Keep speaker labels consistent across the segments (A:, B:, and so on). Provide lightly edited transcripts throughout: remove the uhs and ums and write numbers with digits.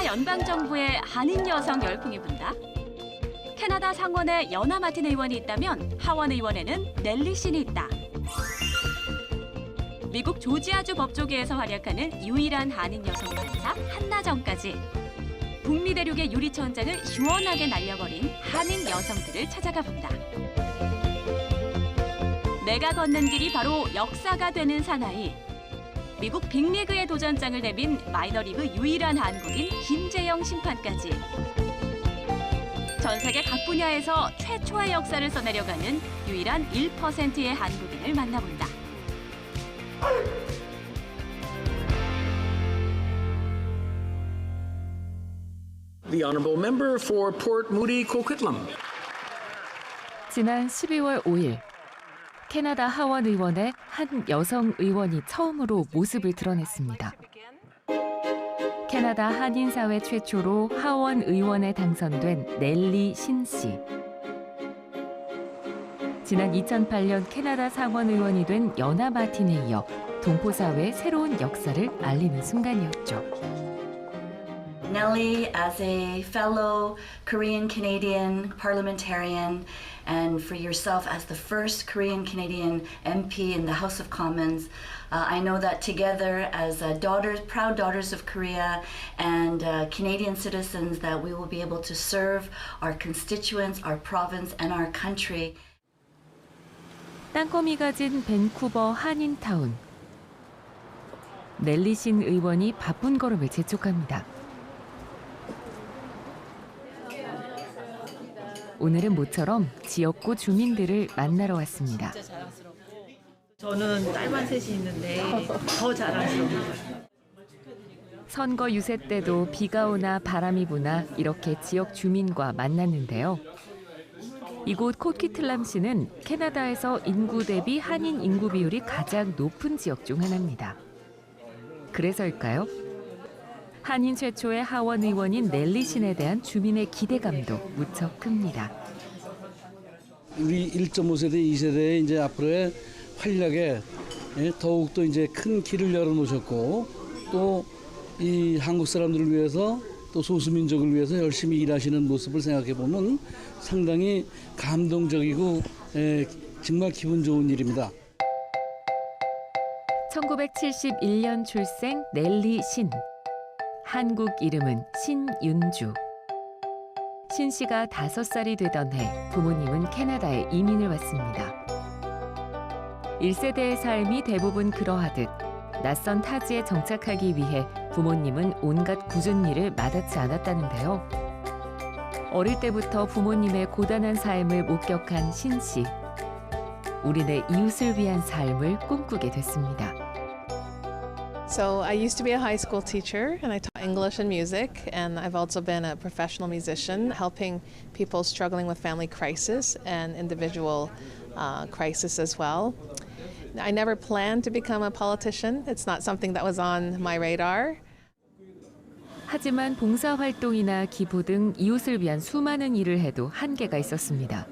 A: 캐나다 연방정부의 한인 여성 열풍이 분다. 캐나다 상원에 연아 마틴 의원이 있다면 하원 의원에는 넬리 신이 있다. 미국 조지아주 법조계에서 활약하는 유일한 한인 여성 판사 한나정까지 북미 대륙의 유리천장을 시원하게 날려버린 한인 여성들을 찾아가 본다. 내가 걷는 길이 바로 역사가 되는 사나이. 미국 빅리그의 도전장을 내민 마이너리그 유일한 한국인 김재영 심판까지. 전 세계 각 분야에서 최초의 역사를 써내려가는 유일한 1%의 한국인을 만나본다.
B: The honourable member for Port Moody Coquitlam.
C: 지난 12월 5일 캐나다 하원 의원의 한 여성 의원이 처음으로 모습을 드러냈습니다. 캐나다 한인 사회 최초로 하원 의원에 당선된 넬리 신 씨. 지난 2008년 캐나다 상원 의원이 된 연아 마틴에 이어 동포 사회의 새로운 역사를 알리는 순간이었죠.
D: Nellie, as a fellow Korean-Canadian parliamentarian, and for yourself as the first Korean-Canadian MP in the House of Commons, I know that together as daughters, proud daughters of Korea and Canadian citizens, that we will be able to serve our constituents, our province, and our country.
C: 땅거미가 진 밴쿠버 한인타운. 넬리 신 의원이 바쁜 걸음을 재촉합니다. 오늘은 모처럼 지역구 주민들을 만나러 왔습니다.
E: 저는 딸만 셋이 있는데 더 자랑스러워요.
C: 선거 유세 때도 비가 오나 바람이 부나 이렇게 지역 주민과 만났는데요. 이곳 코퀴틀람시는 캐나다에서 인구 대비 한인 인구 비율이 가장 높은 지역 중 하나입니다. 그래서일까요? 한인 최초의 하원 의원인 넬리 신에 대한 주민의 기대감도 무척 큽니다.
F: 우리 1.5세대, 2세대의 이제 앞으로의 활약에 더욱 또 이제 큰 길을 열어놓으셨고 또 이 한국 사람들을 위해서 또 소수민족을 위해서 열심히 일하시는 모습을 생각해 보면 상당히 감동적이고 정말 기분 좋은 일입니다.
C: 1971년 출생 넬리 신. 한국 이름은 신윤주. 신 씨가 5살이 되던 해 부모님은 캐나다에 이민을 왔습니다. 1세대의 삶이 대부분 그러하듯 낯선 타지에 정착하기 위해 부모님은 온갖 굳은 일을 마다치 않았다는데요. 어릴 때부터 부모님의 고단한 삶을 목격한 신 씨. 우리네 이웃을 위한 삶을 꿈꾸게 됐습니다.
G: So I used to be a high school teacher and I taught English and music, and I've also been a professional musician helping people struggling with family crisis and individual crisis as well. I never planned to become a politician. It's not something that was on my radar.
C: 하지만 봉사활동이나 기부 등 이웃을 위한 수많은 일을 해도 한계가 있었습니다.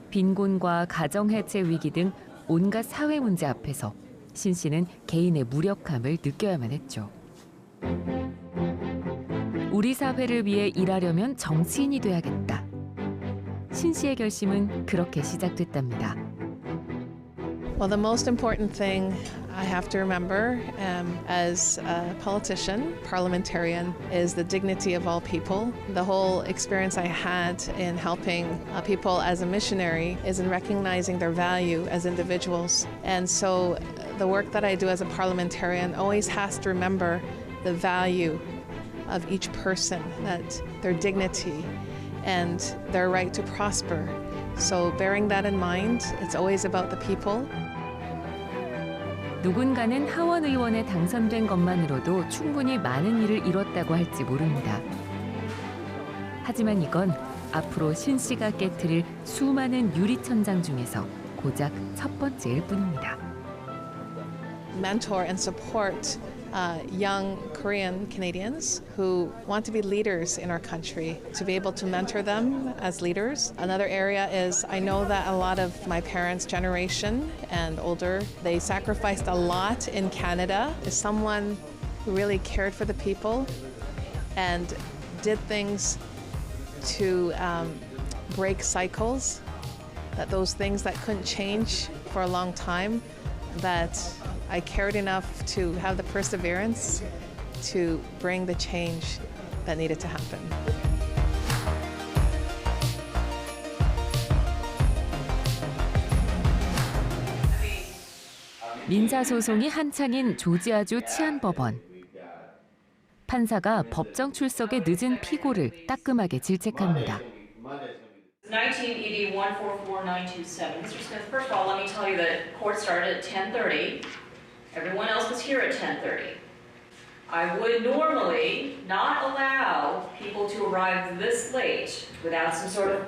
C: 빈곤과 가정해체 위기 등 온갖 사회 문제 앞에서 신 씨는 개인의 무력함을 느껴야만 했죠. 우리 사회를 위해 일하려면 정치인이 돼야겠다. 신 씨의 결심은 그렇게 시작됐답니다.
G: Well, the most important thing I have to remember as a politician, parliamentarian, is the dignity of all people. The whole experience I had in helping people as a missionary is in recognizing their value as individuals. And so the work that I do as a parliamentarian always has to remember the value of each person, that their dignity and their right to prosper. So bearing that in mind, it's always about the people.
C: 누군가는 하원 의원에 당선된 것만으로도 충분히 많은 일을 이뤘다고 할지 모릅니다. 하지만 이건 앞으로 신 씨가 깨트릴 수많은 유리천장 중에서 고작 첫 번째일 뿐입니다.
G: Mentor and support young Korean Canadians who want to be leaders in our country, to be able to mentor them as leaders. Another area is I know that a lot of my parents' generation and older, they sacrificed a lot in Canada. As someone who really cared for the people, and did things to break cycles, that those things that couldn't change for a long time, that I cared enough to have the perseverance to bring the change that needed to happen.
C: 민사소송이 한창인 조지아주 치안법원. 판사가 법정 출석에 늦은 피고를 따끔하게 질책합니다.
H: 1980-144-927. Mr. Smith, first of all, let me tell you that court started at 10:30. Everyone else was here at 10:30. I would normally not allow people to arrive this late without some sort of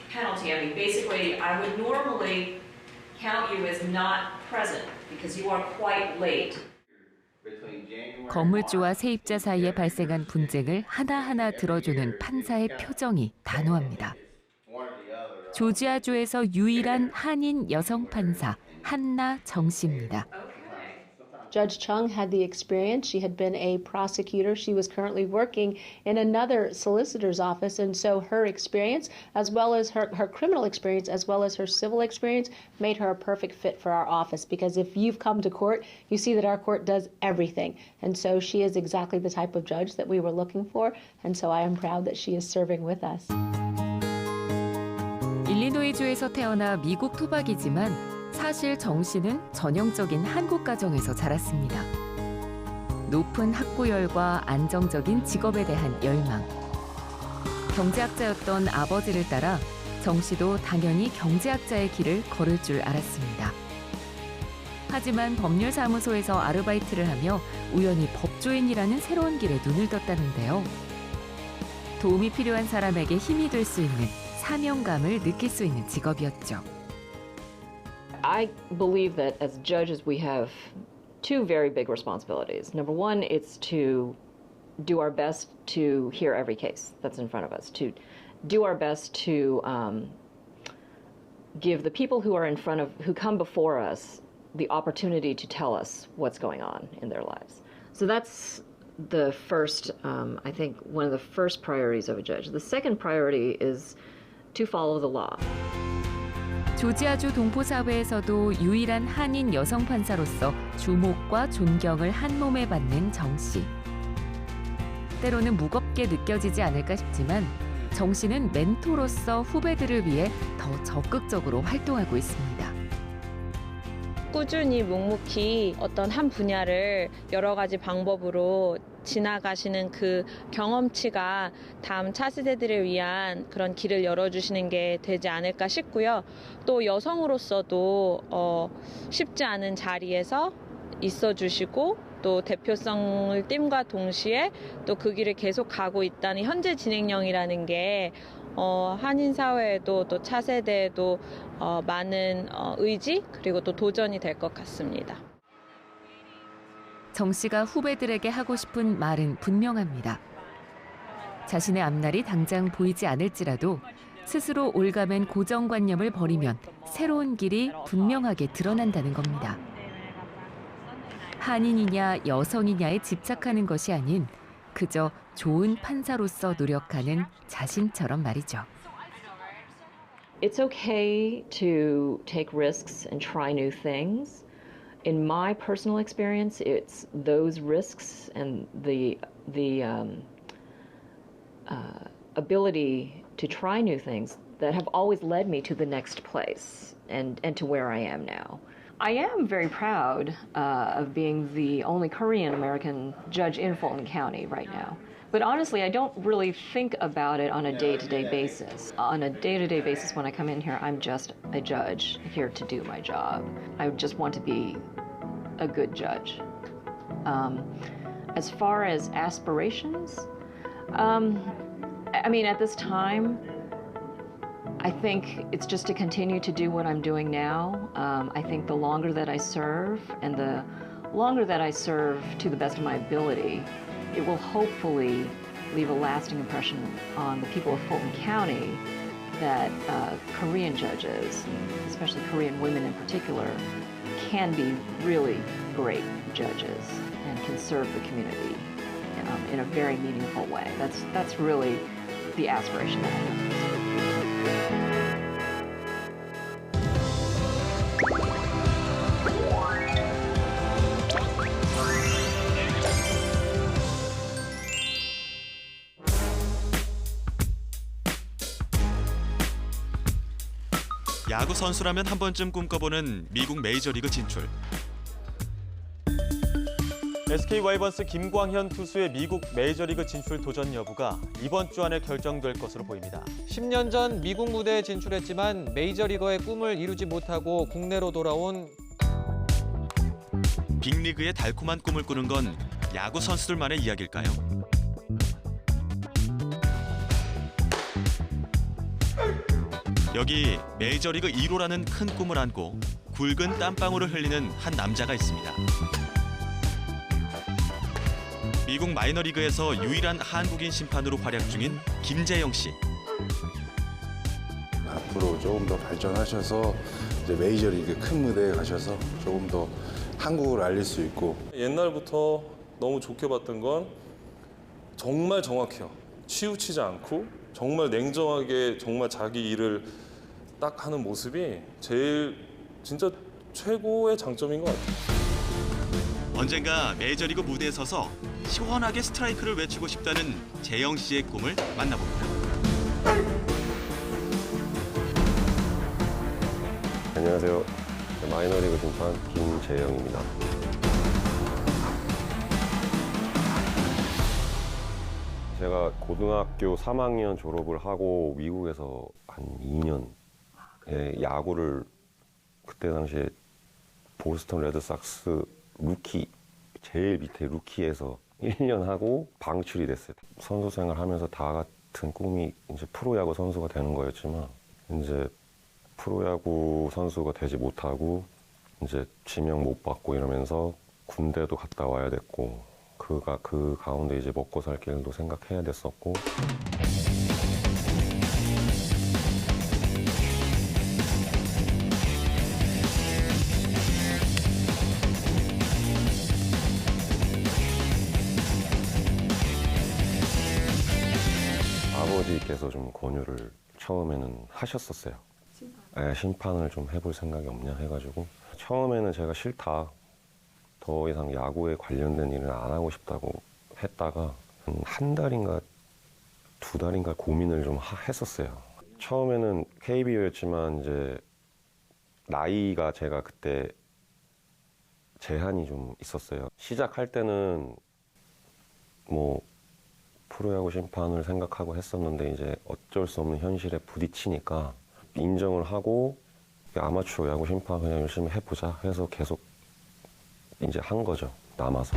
H: penalty. I mean, basically, I would normally count you as not present because you are quite late.
C: 건물주와 세입자 사이에 발생한 분쟁을 하나하나 들어주는 판사의 표정이 단호합니다. 조지아주에서 유일한 한인 여성 판사 한나 정 씨입니다.
I: Judge Chung had the experience. She had been a prosecutor. She was currently working in another solicitor's office. And so her experience, as well as her criminal experience, as well as her civil experience, made her a perfect fit for our office. Because if you've come to court, you see that our court does everything. And so she is exactly the type of judge that we were looking for. And so I am proud that she is serving with us.
C: 일리노이주에서 태어나 미국 토박이지만 사실 정 씨는 전형적인 한국 가정에서 자랐습니다. 높은 학구열과 안정적인 직업에 대한 열망. 경제학자였던 아버지를 따라 정 씨도 당연히 경제학자의 길을 걸을 줄 알았습니다. 하지만 법률사무소에서 아르바이트를 하며 우연히 법조인이라는 새로운 길에 눈을 떴다는데요. 도움이 필요한 사람에게 힘이 될 수 있는 사명감을 느낄 수 있는 직업이었죠.
J: I believe that as judges we have two very big responsibilities. Number one, it's to do our best to hear every case that's in front of us, to do our best to give the people who are who come before us the opportunity to tell us what's going on in their lives. So that's the first, I think, one of the first priorities of a judge. The second priority is to follow the law.
C: 조지아주 동포사회에서도 유일한 한인 여성 판사로서 주목과 존경을 한 몸에 받는 정 씨. 때로는 무겁게 느껴지지 않을까 싶지만 정 씨는 멘토로서 후배들을 위해 더 적극적으로 활동하고 있습니다.
K: 꾸준히 묵묵히 어떤 한 분야를 여러 가지 방법으로 지나가시는 그 경험치가 다음 차세대들을 위한 그런 길을 열어주시는 게 되지 않을까 싶고요. 또 여성으로서도 쉽지 않은 자리에서 있어주시고 또 대표성을 띈과 동시에 또 그 길을 계속 가고 있다는 현재 진행형이라는 게 한인 사회에도 또 차세대에도 많은 의지 그리고 또 도전이 될 것 같습니다.
C: 정 씨가 후배들에게 하고 싶은 말은 분명합니다. 자신의 앞날이 당장 보이지 않을지라도 스스로 올가맨 고정관념을 버리면 새로운 길이 분명하게 드러난다는 겁니다. 한인이냐 여성이냐에 집착하는 것이 아닌 그저 좋은 판사로서 노력하는 자신처럼 말이죠.
J: It's okay to take risks and try new things. In my personal experience, it's those risks and the ability to try new things that have always led me to the next place and to where I am now. I am very proud of being the only Korean American judge in Fulton County right now. But honestly, I don't really think about it on a day-to-day basis. On a day-to-day basis, when I come in here, I'm just a judge here to do my job. I just want to be a good judge. As far as aspirations, I mean, at this time, I think it's just to continue to do what I'm doing now. I think the longer that I serve and the longer that I serve to the best of my ability, it will hopefully leave a lasting impression on the people of Fulton County that Korean judges, especially Korean women in particular, can be really great judges and can serve the community in a very meaningful way. That's really the aspiration that I have.
L: 야구 선수라면 한 번쯤 꿈꿔보는 미국 메이저리그 진출.
M: SK 와이번스 김광현 투수의 미국 메이저리그 진출 도전 여부가 이번 주 안에 결정될 것으로 보입니다.
N: 10년 전 미국 무대에 진출했지만 메이저리거의 꿈을 이루지 못하고 국내로 돌아온
L: 빅리그의 달콤한 꿈을 꾸는 건 야구 선수들만의 이야기일까요? 여기 메이저리그 1호라는 큰 꿈을 안고 굵은 땀방울을 흘리는 한 남자가 있습니다. 미국 마이너리그에서 유일한 한국인 심판으로 활약 중인 김재영 씨.
O: 앞으로 조금 더 발전하셔서 이제 메이저리그 큰 무대에 가셔서 조금 더 한국을 알릴 수 있고.
P: 옛날부터 너무 좋게 봤던 건 정말 정확해요. 치우치지 않고 정말 냉정하게 정말 자기 일을 딱 하는 모습이 제일 진짜 최고의 장점인 것 같아요.
L: 언젠가 메이저리그 무대에 서서 시원하게 스트라이크를 외치고 싶다는 재영 씨의 꿈을 만나봅니다.
Q: 안녕하세요. 마이너리그 심판 김재영입니다. 제가 고등학교 3학년 졸업을 하고 미국에서 한 2년의 야구를 그때 당시에 보스턴 레드삭스 루키, 제일 밑에 루키에서 1년 하고 방출이 됐어요. 선수 생활하면서 다 같은 꿈이 이제 프로야구 선수가 되는 거였지만 이제 프로야구 선수가 되지 못하고 이제 지명 못 받고 이러면서 군대도 갔다 와야 됐고 그 가운데 이제 먹고 살 길도 생각해야 됐었고. 아버지께서 좀 권유를 처음에는 하셨었어요. 심판을 좀 해볼 생각이 없냐 해가지고 처음에는 제가 싫다, 더 이상 야구에 관련된 일은 안 하고 싶다고 했다가 한 달인가 두 달인가 고민을 좀 했었어요. 처음에는 KBO였지만 이제 나이가 제가 그때 제한이 좀 있었어요. 시작할 때는 뭐 프로야구 심판을 생각하고 했었는데 이제 어쩔 수 없는 현실에 부딪히니까 인정을 하고 아마추어 야구 심판 그냥 열심히 해보자 해서 계속 이제 한 거죠, 남아서.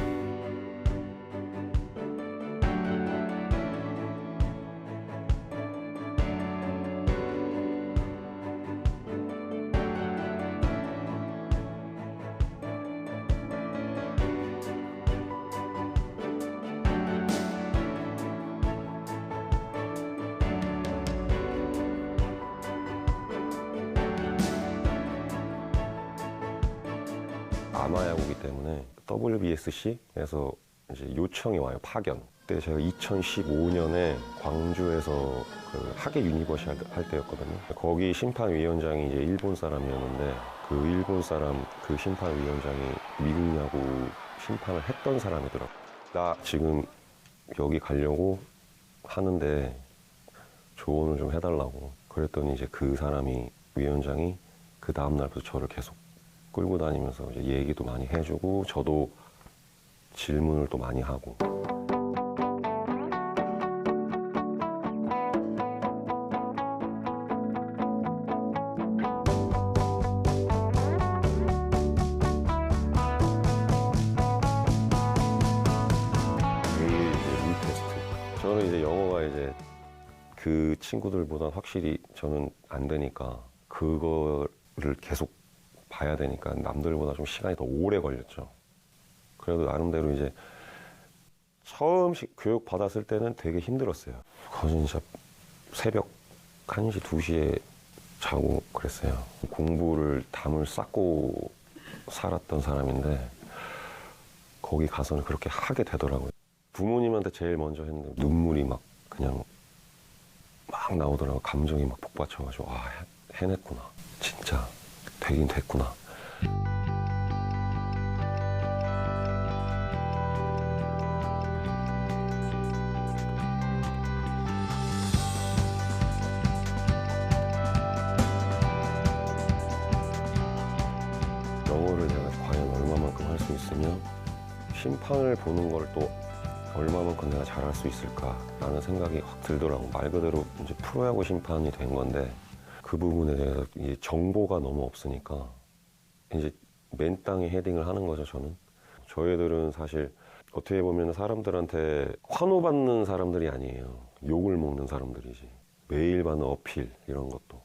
Q: 아마야구기 때문에 WBSC에서 이제 요청이 와요, 파견. 그때 제가 2015년에 광주에서 그 하계 유니버시 할 때였거든요. 거기 심판위원장이 이제 일본 사람이었는데 그 일본 사람 그 심판위원장이 미국 야구 심판을 했던 사람이더라고요. 나 지금 여기 가려고 하는데 조언을 좀 해달라고. 그랬더니 이제 그 사람이 위원장이 그 다음날부터 저를 계속 끌고 다니면서 이제 얘기도 많이 해주고 저도 질문을 또 많이 하고. 매일 이제 룰 테스트. 저는 이제 영어가 이제 그 친구들보다 확실히 저는 안 되니까 그거를 계속 봐야 되니까 남들보다 좀 시간이 더 오래 걸렸죠. 그래도 나름대로 이제 처음 교육 받았을 때는 되게 힘들었어요. 거진 진짜 새벽 1시, 2시에 자고 그랬어요. 공부를 담을 쌓고 살았던 사람인데 거기 가서는 그렇게 하게 되더라고요. 부모님한테 제일 먼저 했는데 눈물이 막 그냥 막 나오더라고. 감정이 막 복받쳐가지고 아 해냈구나. 진짜 되긴 됐구나. 영어를 내가 과연 얼마만큼 할 수 있으며 심판을 보는 걸 또 얼마만큼 내가 잘할 수 있을까라는 생각이 확 들더라고. 말 그대로 이제 프로야구 심판이 된 건데 그 부분에 대해서 이제 정보가 너무 없으니까 이제 맨 땅에 헤딩을 하는 거죠. 저희들은 사실 어떻게 보면 사람들한테 환호받는 사람들이 아니에요. 욕을 먹는 사람들이지. 매일 받는 어필 이런 것도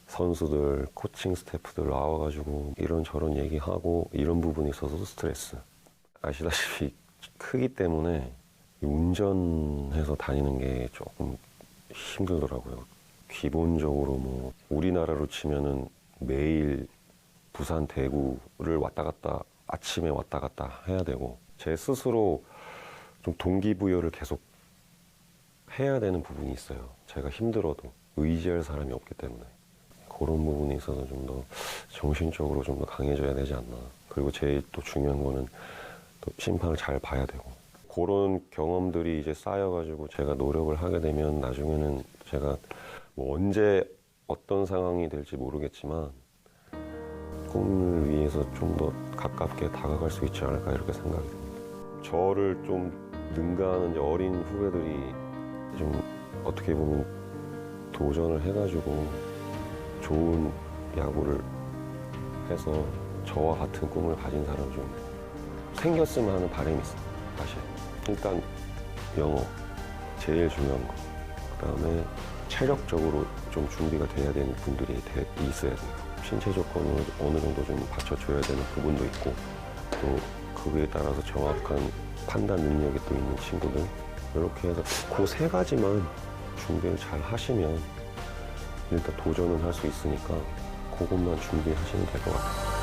Q: 선수들, 코칭 스태프들 나와가지고 이런저런 얘기하고 이런 부분에 있어서도 스트레스. 아시다시피 크기 때문에 운전해서 다니는 게 조금 힘들더라고요. 기본적으로 뭐 우리나라로 치면은 매일 부산, 대구를 왔다 갔다 아침에 왔다 갔다 해야 되고 제 스스로 좀 동기부여를 계속 해야 되는 부분이 있어요. 제가 힘들어도 의지할 사람이 없기 때문에 그런 부분에 있어서 좀 더 정신적으로 좀 더 강해져야 되지 않나. 그리고 제일 또 중요한 거는 또 심판을 잘 봐야 되고 그런 경험들이 이제 쌓여가지고 제가 노력을 하게 되면 나중에는 제가 뭐 언제 어떤 상황이 될지 모르겠지만 꿈을 위해서 좀 더 가깝게 다가갈 수 있지 않을까 이렇게 생각이 듭니다. 저를 좀 능가하는 이제 어린 후배들이 좀 어떻게 보면 도전을 해가지고 좋은 야구를 해서 저와 같은 꿈을 가진 사람 좀 생겼으면 하는 바람이 있어요. 사실 일단 영어 제일 중요한 거. 그다음에 체력적으로 좀 준비가 돼야 되는 분들이 있어야 돼요. 신체 조건을 어느 정도 좀 받쳐줘야 되는 부분도 있고 또 그거에 따라서 정확한 판단 능력이 또 있는 친구들 이렇게 해서 그 세 가지만 준비를 잘 하시면 일단 도전은 할 수 있으니까 그것만 준비하시면 될 것 같아요.